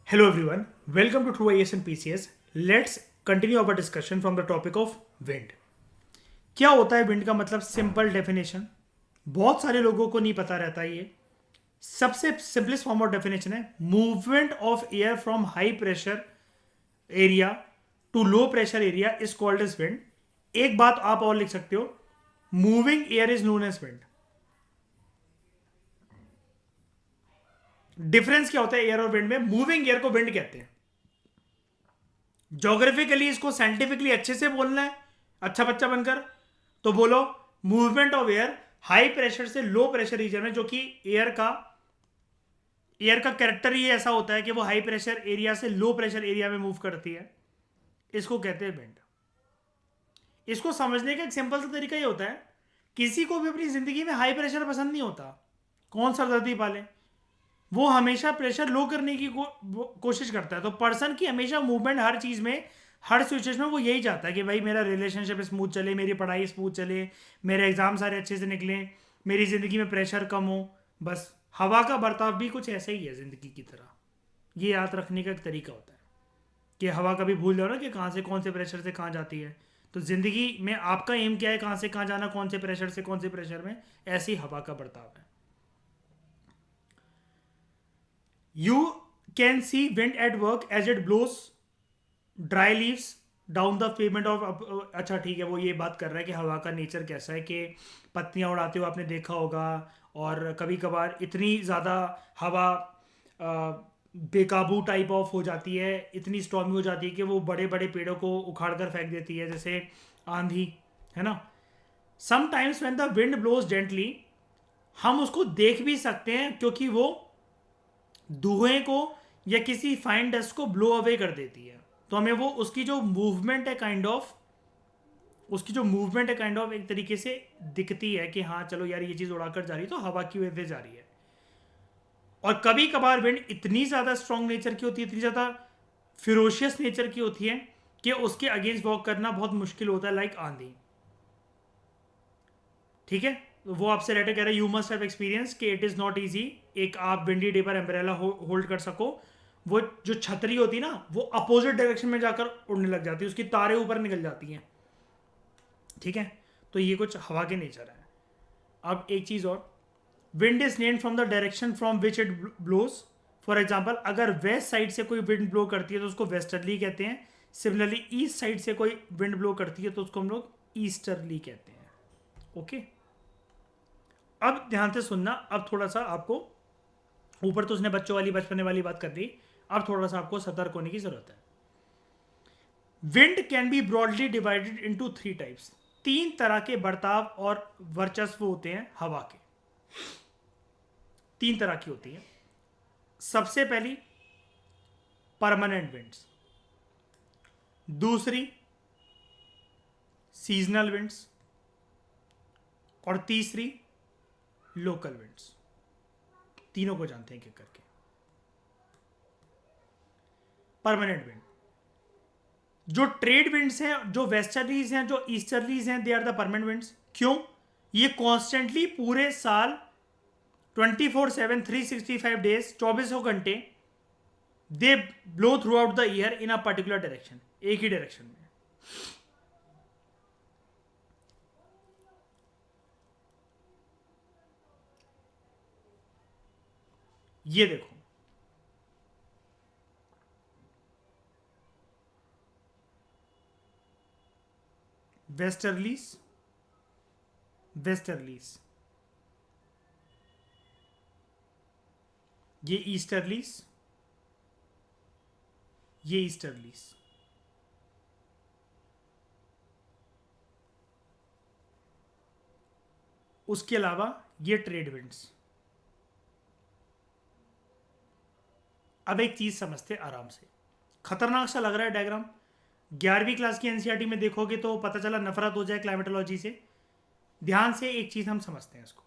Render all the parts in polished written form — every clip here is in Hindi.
Hello everyone, welcome to True IS and PCS. Let's continue our discussion from the topic of wind. क्या होता है विंड का मतलब सिंपल डेफिनेशन बहुत सारे लोगों को नहीं पता रहता ये सबसे सिंपलेस्ट फॉर्म ऑफ डेफिनेशन है movement of air from high pressure area to low pressure area is called as wind. एक बात आप और लिख सकते हो, moving air is known as wind. Difference क्या होता है एयर और विंड में? मूविंग एयर को विंड कहते हैं. जोग्राफिकली इसको साइंटिफिकली अच्छे से बोलना है अच्छा बच्चा बनकर तो बोलो movement of air high pressure से लो प्रेशर रीजन में, जो कि एयर का कैरेक्टर ही ऐसा होता है कि वो हाई प्रेशर एरिया से लो प्रेशर एरिया में मूव करती है. इसको कहते हैं विंड. इसको समझने का एक सिंपल सा तरीका ये होता है, किसी को भी अपनी जिंदगी में हाई प्रेशर पसंद नहीं होता. कौन सरदर्दी पाले, वो हमेशा प्रेशर लो करने की कोशिश करता है. तो पर्सन की हमेशा मूवमेंट हर चीज़ में, हर सिचुएशन में वो यही चाहता है कि भाई मेरा रिलेशनशिप स्मूथ चले, मेरी पढ़ाई स्मूथ चले, मेरे एग्जाम सारे अच्छे से निकलें, मेरी ज़िंदगी में प्रेशर कम हो. बस हवा का बर्ताव भी कुछ ऐसा ही है ज़िंदगी की तरह. ये याद रखने का एक तरीका होता है कि हवा कभी भूल जाओ ना कि कहाँ से कौन से प्रेशर से कहाँ जाती है. तो ज़िंदगी में आपका एम क्या है, कहाँ से कहाँ जाना, कौन से प्रेशर से कौन से प्रेशर में, ऐसी हवा का बर्ताव है. You can see wind at work as it blows dry leaves down the payment of. अच्छा ठीक है, वो ये बात कर रहा है कि हवा का नेचर कैसा है कि पत्तियां उड़ाते हुए आपने देखा होगा, और कभी कभार इतनी ज़्यादा हवा बेकाबू टाइप ऑफ हो जाती है, इतनी स्टॉर्मी हो जाती है कि वो बड़े बड़े पेड़ों को उखाड़ कर फेंक देती है, जैसे आंधी है ना. Sometimes when the wind blows gently, हम उसको देख भी सकते हैं क्योंकि वो धुएं को या किसी फाइन डस्ट को ब्लो अवे कर देती है. तो हमें वो उसकी जो मूवमेंट है काइंड ऑफ एक तरीके से दिखती है कि हाँ चलो यार ये चीज़ उड़ाकर जा रही है तो हवा की वजह से जा रही है. और कभी कभार विंड इतनी ज़्यादा स्ट्रॉन्ग नेचर की होती है, इतनी ज़्यादा फिरोशियस नेचर की होती है कि उसके अगेंस्ट वॉक करना बहुत मुश्किल होता है, लाइक आंधी. ठीक है, तो वो आपसे लेटर कह रहा है यू मस्ट हैव एक्सपीरियंस कि इट इज़ नॉट ईजी एक आप विंडी डे पर एम्ब्रेला होल्ड कर सको. वो जो छतरी होती है ना, वो अपोजिट डायरेक्शन में जाकर उड़ने लग जाती है, उसकी तारे ऊपर निकल जाती हैं. ठीक है, तो ये कुछ हवा के नेचर है. अब एक चीज़ और, wind is named from the direction from which it blows. For example, अगर वेस्ट साइड से कोई विंड ब्लो करती है तो उसको वेस्टर्ली कहते हैं. सिमिलरली ईस्ट साइड से कोई विंड ब्लो करती है तो उसको हम लोग ईस्टर्ली कहते हैं. ओके, अब ध्यान से सुनना. अब थोड़ा सा आपको, ऊपर तो उसने बच्चों वाली बचपने वाली बात कर दी, अब थोड़ा सा आपको सतर्क होने की जरूरत है. Wind can B broadly divided into 3 types. 3 तरह के बर्ताव और वर्चस्व होते हैं हवा के. 3 तरह की होती है. सबसे पहली परमानेंट विंड्स, दूसरी सीजनल विंड्स, और तीसरी लोकल विंड्स. तीनों को जानते हैं एक एक करके. परमानेंट विंड, जो ट्रेड विंड्स हैं, जो वेस्टर्लीज हैं, जो ईस्टर्लीज हैं, they are the permanent winds. क्यों? ये कॉन्स्टेंटली पूरे साल 24/7 365 डेज 24 घंटे they blow throughout the year in a particular direction, एक ही डायरेक्शन में. ये देखो, वेस्टर्लीज, वेस्टर्लीज, ये ईस्टर्लीज, ये ईस्टर्लीज. उसके अलावा ये ट्रेड विंड्स. अब एक चीज समझते आराम से, खतरनाक सा लग रहा है डायग्राम. 11वीं क्लास की एनसीईआरटी में देखोगे तो पता चला नफरत हो जाए क्लाइमेटोलॉजी से. ध्यान से एक चीज हम समझते हैं इसको.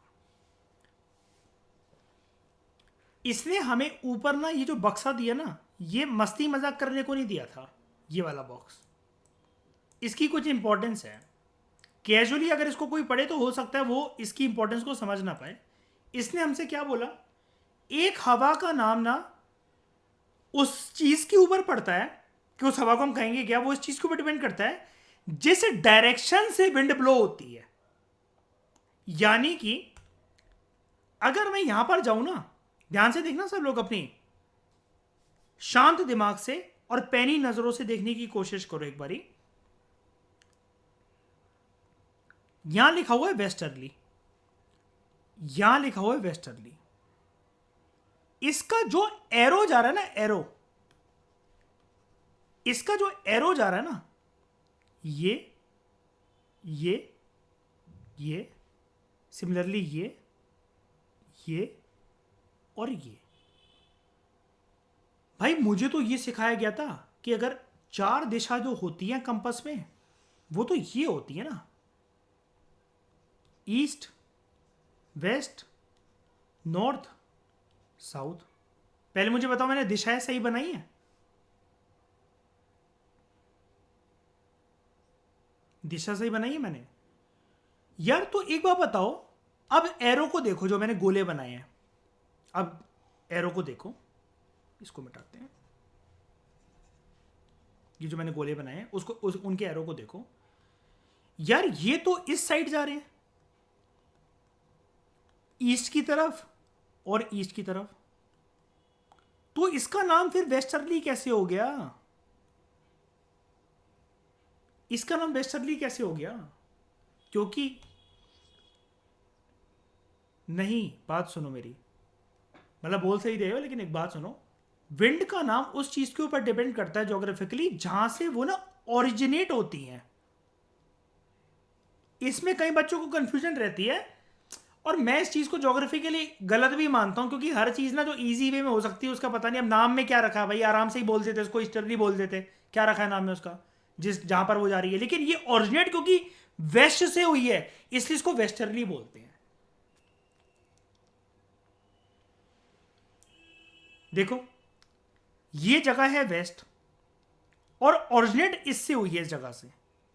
इसने हमें ऊपर ना ये जो बक्सा दिया ना, ये मस्ती मजाक करने को नहीं दिया था. ये वाला बॉक्स, इसकी कुछ इंपॉर्टेंस है. कैजुअली अगर इसको कोई पढ़े तो हो सकता है वो इसकी इंपॉर्टेंस को समझ ना पाए. इसने हमसे क्या बोला, एक हवा का नाम ना उस चीज के ऊपर पड़ता है कि उस हवा को हम कहेंगे क्या, वो इस चीज के ऊपर डिपेंड करता है जिस डायरेक्शन से विंड ब्लो होती है। यानी कि अगर मैं यहां पर जाऊं ना, ध्यान से देखना सब लोग, अपनी शांत दिमाग से और पैनी नजरों से देखने की कोशिश करो एक बारी। यहां लिखा हुआ है वेस्टर्ली, यहां लिखा हुआ है वेस्टर्ली। इसका जो एरो जा रहा है ना, एरो, इसका जो एरो जा रहा है ना, ये सिमिलरली ये और ये। भाई मुझे तो ये सिखाया गया था कि अगर 4 दिशा जो होती हैं कंपास में, वो तो ये होती है ना, ईस्ट, वेस्ट, नॉर्थ, साउथ। पहले मुझे बताओ, मैंने दिशाएं सही बनाई हैं? दिशा सही बनाई है मैंने यार? तो एक बात बताओ, अब एरो को देखो जो मैंने गोले बनाए हैं। अब एरो को देखो, इसको मिटाते हैं, ये जो मैंने गोले बनाए हैं उसको उनके एरो को देखो यार। ये तो इस साइड जा रहे हैं, ईस्ट की तरफ और ईस्ट की तरफ। तो इसका नाम फिर वेस्टर्ली कैसे हो गया? इसका नाम वेस्टर्ली कैसे हो गया? क्योंकि नहीं, बात सुनो मेरी, मतलब बोल सही रहे हो लेकिन एक बात सुनो, विंड का नाम उस चीज के ऊपर डिपेंड करता है ज्योग्राफिकली जहां से वो ना ओरिजिनेट होती हैं। इसमें कई बच्चों को कंफ्यूजन रहती है, और मैं इस चीज को ज्योग्राफिकली गलत भी मानता हूं, क्योंकि हर चीज ना जो इजी वे में हो सकती है उसका पता नहीं। अब नाम में क्या रखा है भाई, आराम से ही बोल देते, उसको ईस्टर्ली बोल देते, क्या रखा है नाम में उसका, जिस जहां पर वो जा रही है। लेकिन ये ओरिजिनेट क्योंकि वेस्ट से हुई है, इसलिए इसको वेस्टर्ली बोलते हैं। देखो ये जगह है वेस्ट, और ओरिजिनेट इससे हुई है, इस जगह से।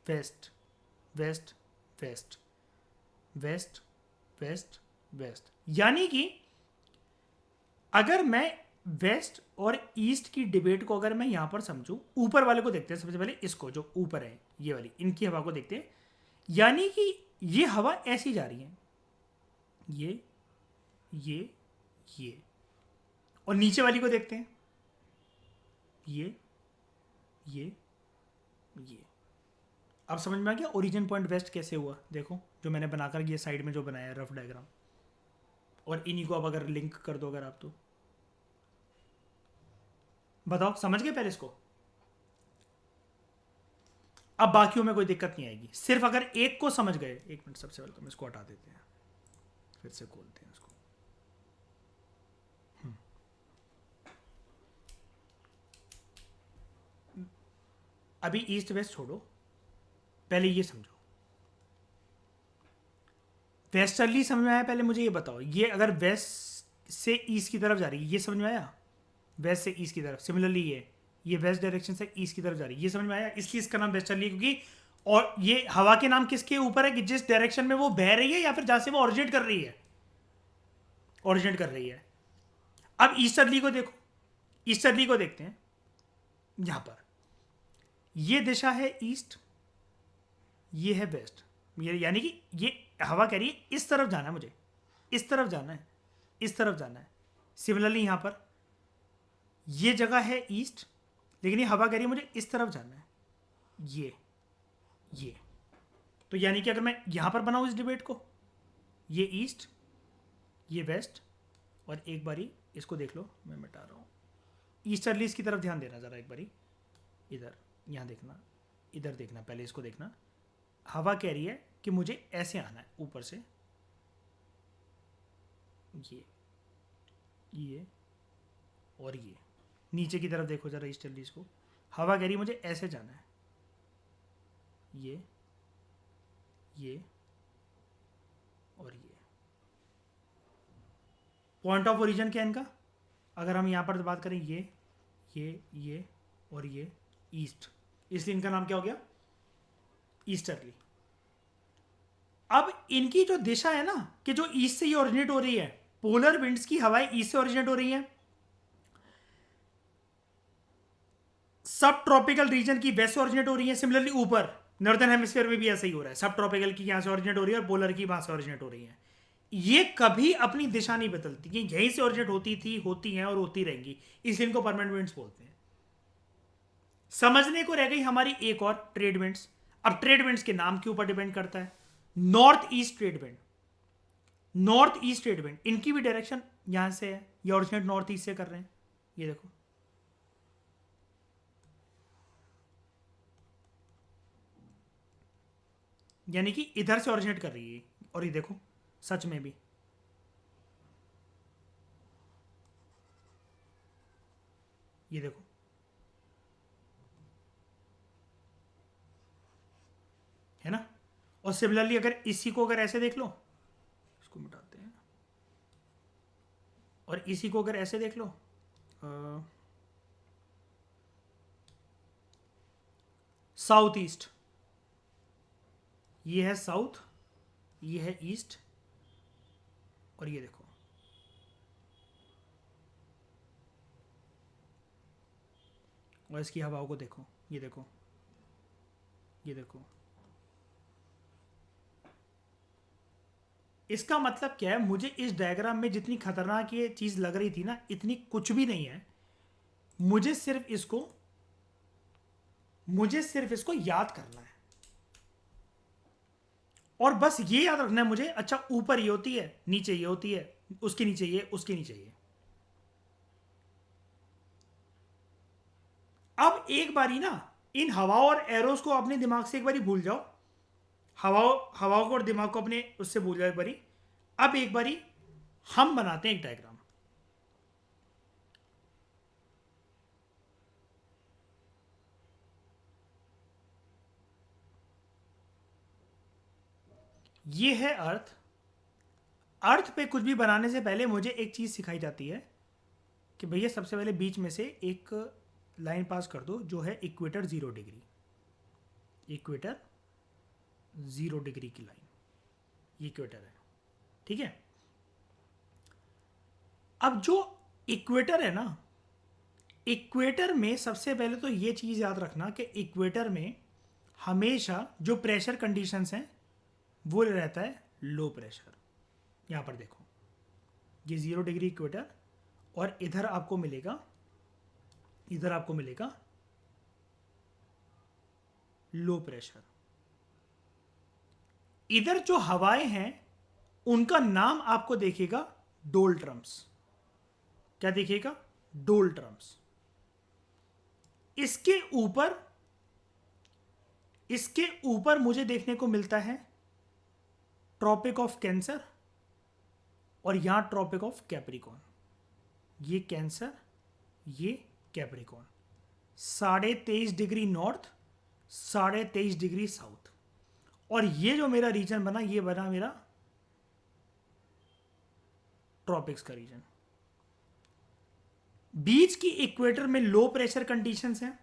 West, west, west, west, west, west. यानी कि अगर मैं वेस्ट और ईस्ट की डिबेट को अगर मैं यहां पर समझूं, ऊपर वाले को देखते हैं सबसे पहले, इसको जो ऊपर है ये वाली, इनकी हवा को देखते हैं। यानी कि ये हवा ऐसी जा रही है, ये ये, और नीचे वाली को देखते हैं, ये। अब समझ में आ गया ओरिजिन पॉइंट वेस्ट कैसे हुआ? देखो जो मैंने बनाकर ये साइड में जो बनाया रफ डायग्राम, और इन्हीं को अब अगर लिंक कर दो अगर आप, तो बताओ समझ गए पहले इसको? अब बाकियों में कोई दिक्कत नहीं आएगी, सिर्फ अगर एक को समझ गए। एक मिनट, सबसे पहले तो हम इसको हटा देते हैं, फिर से खोलते हैं इसको। अभी ईस्ट वेस्ट छोड़ो, पहले ये समझो। वेस्टर्ली समझ में आया? पहले मुझे ये बताओ, ये अगर वेस्ट से ईस्ट की तरफ जा रही है, ये समझ में आया? वेस्ट से ईस्ट की तरफ। सिमिलरली ये वेस्ट डायरेक्शन से ईस्ट की तरफ जा रही है, ये समझ में आया? इसलिए इसका नाम वेस्टर्ली, क्योंकि और ये हवा के नाम किसके ऊपर है कि जिस डायरेक्शन में वो बह रही है या फिर जहां से वो ओरिजिनेट कर रही है, ओरिजिनेट कर रही है। अब ईस्टर्ली को देखो, ईस्टर्ली को देखते हैं। यहां पर ये दिशा है ईस्ट, ये है वेस्ट, यानी कि ये हवा कह रही है इस तरफ जाना है, मुझे इस तरफ जाना है, इस तरफ जाना है। सिमिलरली यहां पर ये जगह है ईस्ट, लेकिन ये हवा कह रही है मुझे इस तरफ जाना है, ये। तो यानी कि अगर मैं यहां पर बनाऊं इस डिबेट को, ये ईस्ट, ये वेस्ट, और एक बारी इसको देख लो, मैं मिटा रहा हूं। ईस्टर्ली इसकी तरफ ध्यान देना जरा एक बारी, इधर, यहां देखना, इधर देखना, पहले इसको देखना। हवा कह रही है कि मुझे ऐसे आना है ऊपर से, ये और ये। नीचे की तरफ देखो जरा ईस्टर्ली इसको, हवा कह रही है मुझे ऐसे जाना है, ये और ये। पॉइंट ऑफ ओरिजिन क्या है इनका? अगर हम यहां पर बात करें, ये और ये ईस्ट, इसलिए इनका नाम क्या हो गया? ईस्टर्ली। अब इनकी जो दिशा है ना, कि जो ईस्ट से ये ओरिजिनेट हो रही है, पोलर विंड्स की हवाएं ईस्ट से ओरिजिनेट हो रही हैं, सब ट्रॉपिकल रीजन की वेस्ट से ओरिजिनेट हो रही है, सिमिलरली ऊपर नॉर्दर्न हेमिस्फीयर में भी ऐसा ही हो रहा है, सब ट्रॉपिकल की यहाँ से ओरिजिनेट हो रही है और पोलर की वहां से ओरिजिनेट हो रही है। ये कभी अपनी दिशा नहीं बदलती, ये यहीं से ओरिजिनेट होती थी, होती हैं और होती रहेंगी, इसलिए इनको परमानेंट विंड्स बोलते हैं। समझने को रह गई हमारी एक और, ट्रेड विंड्स। अब ट्रेड विंड्स के नाम के ऊपर डिपेंड करता है। North east trade wind, north east trade wind, इनकी भी डायरेक्शन यहां से है, ये ओरिजिनेट नॉर्थ ईस्ट से कर रहे हैं, ये देखो। यानी कि इधर से ओरिजिनेट कर रही है, और ये देखो सच में भी ये देखो, है ना। और सिमिलरली अगर इसी को अगर ऐसे देख लो, इसको मिटाते हैं, और इसी को अगर ऐसे देख लो, साउथ ईस्ट, ये है साउथ, ये है ईस्ट, और ये देखो और इसकी हवाओं को देखो, ये देखो, ये देखो। इसका मतलब क्या है, मुझे इस डायग्राम में जितनी खतरनाक ये चीज लग रही थी ना, इतनी कुछ भी नहीं है। मुझे सिर्फ इसको याद करना है, और बस ये याद रखना है मुझे, अच्छा ऊपर ये होती है, नीचे ये होती है, उसके नीचे ये, उसके नीचे ये। अब एक बारी ना इन हवाओं और एरोस को अपने दिमाग से एक बारी भूल जाओ, हवाओं को और दिमाग को अपने उससे भूल जाओ एक बारी। अब एक बारी हम बनाते हैं एक डायग्राम। ये है अर्थ। अर्थ पे कुछ भी बनाने से पहले मुझे एक चीज सिखाई जाती है कि भैया सबसे पहले बीच में से एक लाइन पास कर दो जो है इक्वेटर 0 डिग्री, इक्वेटर 0 डिग्री की लाइन, ये इक्वेटर है, ठीक है। अब जो इक्वेटर है ना, इक्वेटर में सबसे पहले तो ये चीज याद रखना कि इक्वेटर में हमेशा जो प्रेशर कंडीशंस हैं वो रहता है लो प्रेशर। यहां पर देखो, ये 0 डिग्री इक्वेटर, और इधर आपको मिलेगा लो प्रेशर। इधर जो हवाएं हैं उनका नाम आपको देखेगा डोलट्रम्स। क्या देखेगा? डोलट्रम्स। इसके ऊपर मुझे देखने को मिलता है ट्रॉपिक ऑफ कैंसर, और यहां ट्रॉपिक ऑफ कैप्रिकॉन। ये कैंसर, ये Capricorn, 23.5 degree north, 23.5 degree south. और ये जो मेरा रीजन बना, ये बना मेरा ट्रॉपिक्स का रीजन। बीच की इक्वेटर में लो प्रेशर कंडीशंस हैं,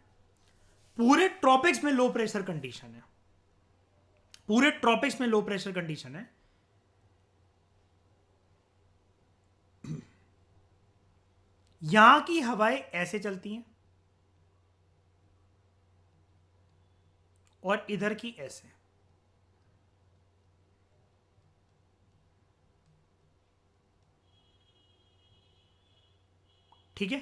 पूरे ट्रॉपिक्स में लो प्रेशर कंडीशन है, पूरे ट्रॉपिक्स में लो प्रेशर कंडीशन है। यहां की हवाएं ऐसे चलती हैं और इधर की ऐसे। ठीक है।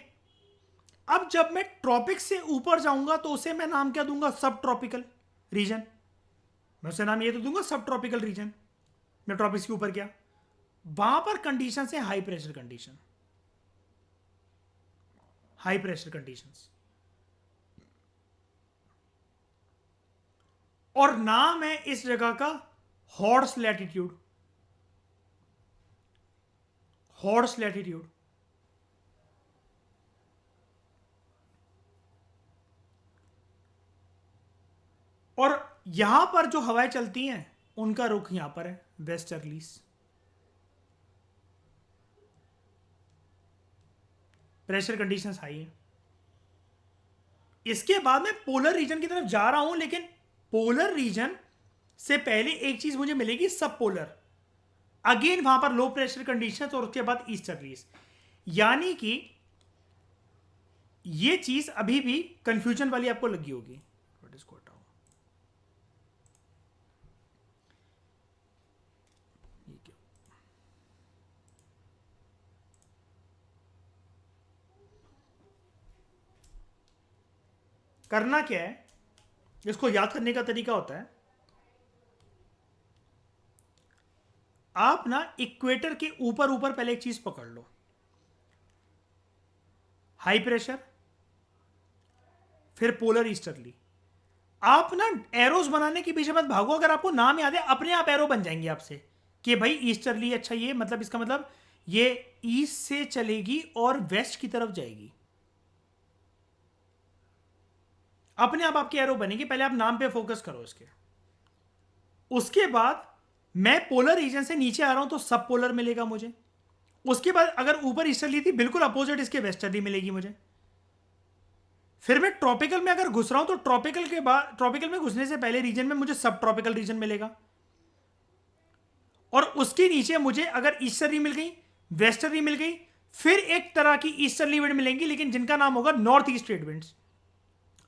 अब जब मैं ट्रॉपिक से ऊपर जाऊंगा तो उसे मैं नाम क्या दूंगा? सब ट्रॉपिकल रीजन। मैं उसे नाम ये तो दूंगा सब ट्रॉपिकल रीजन। मैं ट्रॉपिक्स के ऊपर क्या, वहां पर कंडीशन है high pressure condition, high pressure conditions. और नाम है इस जगह का हॉर्स लैटिट्यूड, हॉर्स लैटिट्यूड। और यहां पर जो हवाएं चलती हैं उनका रुख यहां पर है वेस्टर्लीज। प्रेशर कंडीशंस हाई है। इसके बाद मैं पोलर रीजन की तरफ जा रहा हूं, लेकिन पोलर रीजन से पहले एक चीज मुझे मिलेगी सब पोलर। अगेन वहां पर लो प्रेशर कंडीशंस और उसके बाद ईस्टर्लीज। यानी कि ये चीज अभी भी कंफ्यूजन वाली आपको लगी होगी। इसको हटाओ, ये क्या, करना क्या है, इसको याद करने का तरीका होता है, आप ना इक्वेटर के ऊपर ऊपर पहले एक चीज पकड़ लो, हाई प्रेशर, फिर पोलर ईस्टर्ली। आप ना एरोज बनाने के पीछे मत भागो, अगर आपको नाम याद है अपने आप एरो बन जाएंगे आपसे कि भाई ईस्टर्ली, अच्छा ये मतलब इसका मतलब ये ईस्ट से चलेगी और वेस्ट की तरफ जाएगी, अपने आप आपके एरो बनेंगे। पहले आप नाम पे फोकस करो इसके। उसके बाद मैं पोलर रीजन से नीचे आ रहा हूं तो सब पोलर मिलेगा मुझे। उसके बाद अगर ऊपर ईस्टर्ली थी, बिल्कुल अपोजिट इसके वेस्टर्ली मिलेगी मुझे। फिर मैं ट्रॉपिकल में अगर घुस रहा हूं तो ट्रॉपिकल के बाद, ट्रॉपिकल में घुसने से पहले रीजन में मुझे सब ट्रॉपिकल रीजन मिलेगा। और उसके नीचे मुझे अगर ईस्टर्ली मिल गई, वेस्टर्ली मिल गई, फिर एक तरह की ईस्टर्ली विंड मिलेंगी, लेकिन जिनका नाम होगा north east trade winds.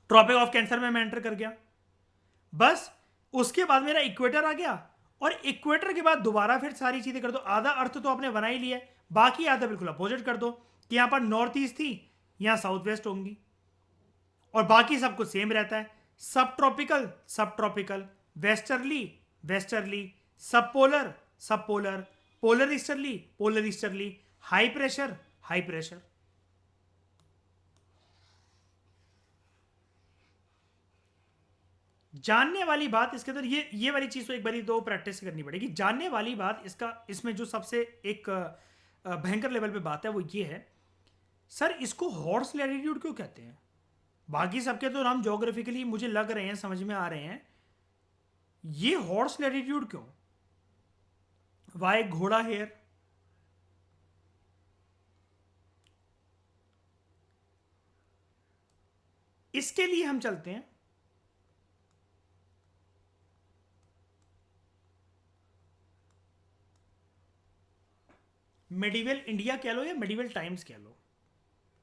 Tropic of cancer में मैं एंटर कर गया। बस उसके बाद मेरा इक्वेटर आ गया, और इक्वेटर के बाद दोबारा फिर सारी चीजें कर दो। आधा अर्थ तो आपने बना ही लिया है, बाकी आधा बिल्कुल अपोजिट कर दो कि यहां पर नॉर्थ ईस्ट थी, यहां साउथ वेस्ट होंगी, और बाकी सब कुछ सेम रहता है। सब ट्रॉपिकल, सब ट्रॉपिकल, वेस्टर्ली, वेस्टर्ली, सब पोलर, सब polar, polar easterly, polar easterly, high pressure, high pressure. जानने वाली बात इसके अंदर ये वाली चीज तो एक बारी दो प्रैक्टिस करनी पड़ेगी। जानने वाली बात इसका, इसमें जो सबसे एक भयंकर लेवल पे बात है वो ये है, सर इसको हॉर्स लैटिट्यूड क्यों कहते हैं? बाकी सबके तो नाम ज्योग्राफिकली मुझे लग रहे हैं, समझ में आ रहे हैं, ये हॉर्स लैटिट्यूड क्यों? वाई घोड़ा हेयर? इसके लिए हम चलते हैं मेडिवल इंडिया कह लो या मेडिवल टाइम्स कह लो,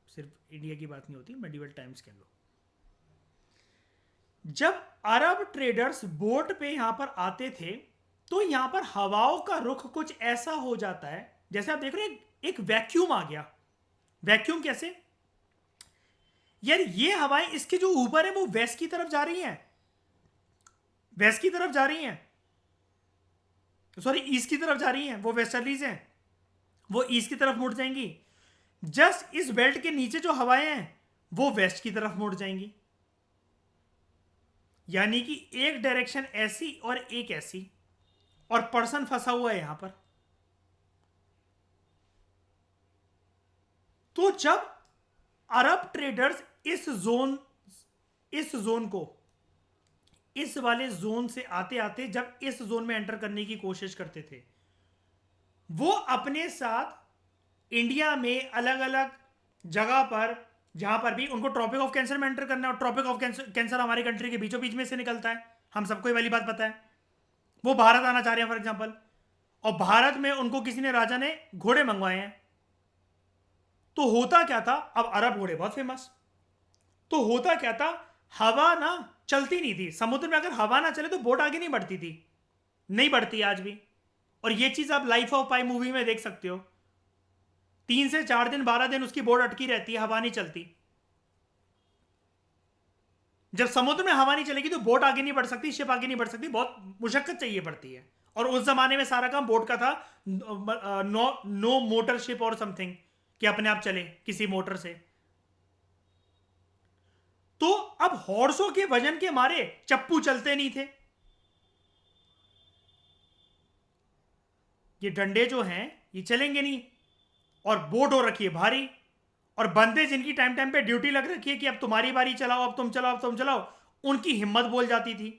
सिर्फ इंडिया की बात नहीं होती, मेडिवल टाइम्स कह लो। जब अरब ट्रेडर्स बोट पे यहां पर आते थे तो यहां पर हवाओं का रुख कुछ ऐसा हो जाता है, जैसे आप देख रहे हो एक वैक्यूम आ गया। वैक्यूम कैसे? यार ये हवाएं इसके जो ऊपर है वो वेस्ट की तरफ जा रही हैं, वेस्ट की तरफ जा रही हैं, सॉरी ईस्ट की तरफ जा रही हैं, वो वेस्टर्लीज हैं, वो ईस्ट की तरफ मुड़ जाएंगी। जस्ट इस बेल्ट के नीचे जो हवाएं हैं वो वेस्ट की तरफ मुड़ जाएंगी, यानी कि एक डायरेक्शन ऐसी और एक ऐसी, और पर्सन फंसा हुआ है यहां पर। तो जब अरब ट्रेडर्स इस जोन को, इस वाले जोन से आते आते जब इस जोन में एंटर करने की कोशिश करते थे, वो अपने साथ इंडिया में अलग अलग जगह पर, जहां पर भी उनको ट्रॉपिक ऑफ कैंसर में एंटर करना है, और ट्रॉपिक ऑफ कैंसर हमारी कंट्री के बीचों बीच में से निकलता है, हम सबको ये वाली बात पता है। वो भारत आना चाह रहे हैं फॉर एग्जाम्पल, और भारत में उनको किसी ने, राजा ने घोड़े मंगवाए हैं। तो होता क्या था, अब अरब घोड़े बहुत फेमस, तो होता क्या था, हवा ना चलती नहीं थी समुद्र में। अगर हवा ना चले तो बोट आगे नहीं बढ़ती थी, नहीं बढ़ती आज भी। और ये चीज आप लाइफ ऑफ पाई मूवी में देख सकते हो, 3 से 4 दिन 12 दिन उसकी बोट अटकी रहती है, हवा नहीं चलती। जब समुद्र में हवा नहीं चलेगी तो बोट आगे नहीं बढ़ सकती, शिप आगे नहीं बढ़ सकती, बहुत मुशक्कत चाहिए पड़ती है। और उस जमाने में सारा काम बोट का था, नो मोटर शिप और समथिंग, कि अपने आप चले किसी मोटर से। तो अब हॉर्सों के वजन के मारे चप्पू चलते नहीं थे, ये डंडे जो हैं ये चलेंगे नहीं, और बोट हो रखी है भारी, और बंदे जिनकी टाइम टाइम पे ड्यूटी लग रखी है कि अब तुम्हारी बारी चलाओ, अब तुम चलाओ, अब तुम चलाओ, उनकी हिम्मत बोल जाती थी।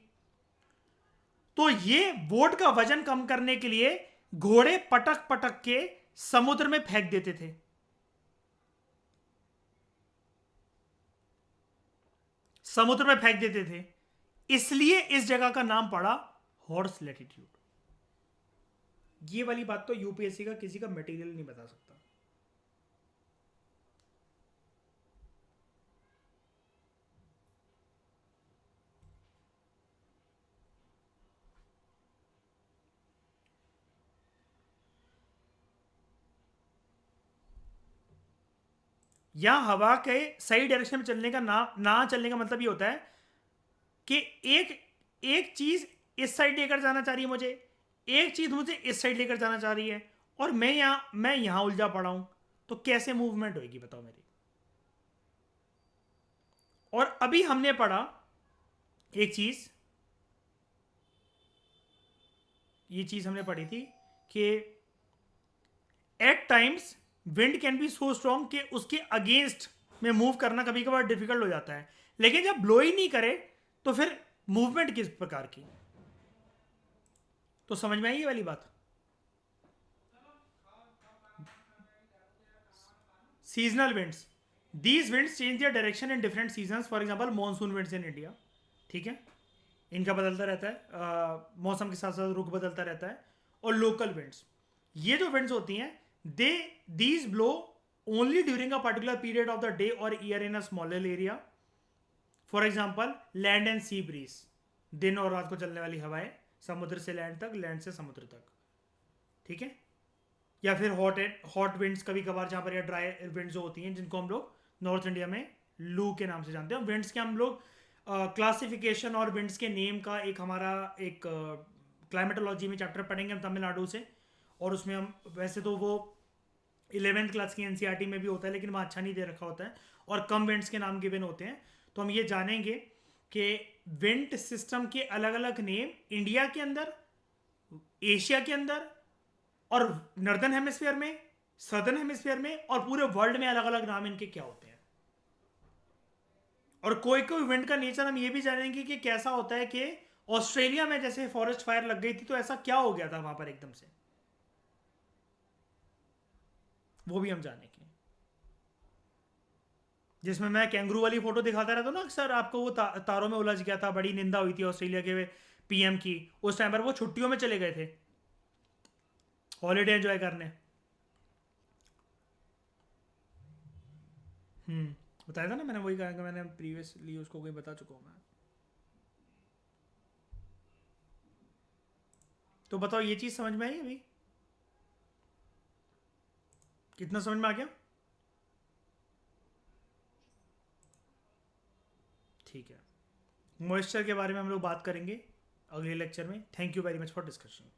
तो ये बोट का वजन कम करने के लिए घोड़े पटक पटक के समुद्र में फेंक देते थे। समुद्र में फेंक देते थे, इसलिए इस जगह का नाम पड़ा हॉर्स लैटिट्यूड। ये वाली बात तो यूपीएससी का किसी का मटेरियल नहीं बता सकता। या हवा के सही डायरेक्शन में चलने का ना चलने का मतलब ये होता है कि एक एक चीज इस साइड लेकर जाना चाह रही है मुझे, एक चीज मुझे इस साइड लेकर जाना चाह रही है, और मैं यहां उलझा पड़ा हूं, तो कैसे मूवमेंट होगी बताओ मेरी। और अभी हमने पढ़ा एक चीज, ये चीज हमने पढ़ी थी कि at times wind can be so strong कि उसके अगेंस्ट में मूव करना कभी कभार डिफिकल्ट हो जाता है, लेकिन जब ब्लो ही नहीं करे तो फिर मूवमेंट किस प्रकार की। तो समझ में आई ये वाली बात। Seasonal winds, these winds change their direction in different season, for example monsoon winds in India. ठीक है, इनका बदलता रहता है, मौसम के साथ साथ रुख बदलता रहता है। और लोकल विंड्स, ये जो विंड्स होती हैं, they these blow only during a particular period of the day और year in a smaller area. For example land and sea breeze, दिन और रात को चलने वाली हवाएं, समुद्र से लैंड तक, लैंड से समुद्र तक। ठीक है, या फिर हॉट विंड्स कभी कभार, जहाँ पर या ड्राई विंड्स जो होती हैं, जिनको हम लोग नॉर्थ इंडिया में लू के नाम से जानते हैं। विंड्स के हम लोग क्लासिफिकेशन और विंड्स के नेम का एक हमारा एक क्लाइमेटोलॉजी में चैप्टर पढ़ेंगे हम तमिलनाडु से। और उसमें हम वैसे तो वो 11th क्लास की एनसीईआरटी में भी होता है, लेकिन वहाँ अच्छा नहीं दे रखा होता है, और कम विंड्स के नाम गिवन होते हैं। तो हम ये जानेंगे कि विंड सिस्टम के अलग अलग नेम इंडिया के अंदर, एशिया के अंदर, और नॉर्दर्न हेमिस्फीयर में, सदर्न हेमिस्फीयर में, और पूरे वर्ल्ड में अलग अलग नाम इनके क्या होते हैं। और कोई कोई विंड का नेचर हम ये भी जानेंगे कि कैसा होता है कि ऑस्ट्रेलिया में जैसे फॉरेस्ट फायर लग गई थी, तो ऐसा क्या हो गया था वहां पर एकदम से, वो भी हम जानेंगे। जिसमें मैं कैंगरू वाली फोटो दिखाता रहता हूँ ना अक्सर आपको, वो तारों में उलझ गया था, बड़ी निंदा हुई थी ऑस्ट्रेलिया के पीएम की। उस टाइम पर वो छुट्टियों में चले गए थे हॉलीडे एंजॉय करने। बताया था ना मैंने, वही कहा कि मैंने प्रीवियसली उसको कोई बता चुका हूँ मैं। तो बताओ ये चीज़ समझ में आई अभी, कितना समझ में आ गया। ठीक है, मॉइस्चर के बारे में हम लोग बात करेंगे अगले लेक्चर में। Thank you very much for discussion.